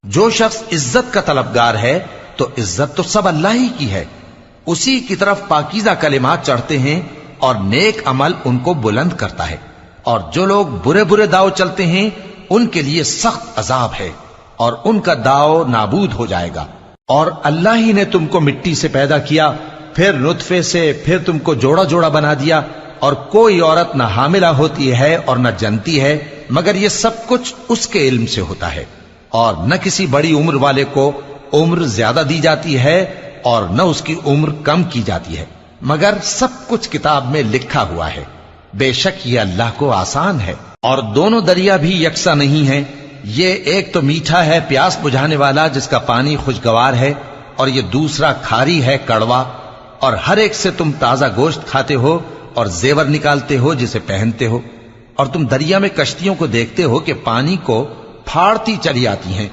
جو شخص عزت کا طلبگار ہے تو عزت تو سب اللہ ہی کی ہے، اسی کی طرف پاکیزہ کلمات چڑھتے ہیں اور نیک عمل ان کو بلند کرتا ہے، اور جو لوگ برے برے داؤ چلتے ہیں ان کے لیے سخت عذاب ہے اور ان کا داؤ نابود ہو جائے گا۔ اور اللہ ہی نے تم کو مٹی سے پیدا کیا، پھر نطفے سے، پھر تم کو جوڑا جوڑا بنا دیا، اور کوئی عورت نہ حاملہ ہوتی ہے اور نہ جنتی ہے مگر یہ سب کچھ اس کے علم سے ہوتا ہے، اور نہ کسی بڑی عمر والے کو عمر زیادہ دی جاتی ہے اور نہ اس کی عمر کم کی جاتی ہے، مگر سب کچھ کتاب میں لکھا ہوا ہے۔ بے شک یہ اللہ کو آسان ہے۔ اور دونوں دریا بھی یکساں نہیں ہیں، یہ ایک تو میٹھا ہے پیاس بجھانے والا جس کا پانی خوشگوار ہے، اور یہ دوسرا کھاری ہے کڑوا، اور ہر ایک سے تم تازہ گوشت کھاتے ہو اور زیور نکالتے ہو جسے پہنتے ہو، اور تم دریا میں کشتیوں کو دیکھتے ہو کہ پانی کو پھاڑتی چلی آتی ہیں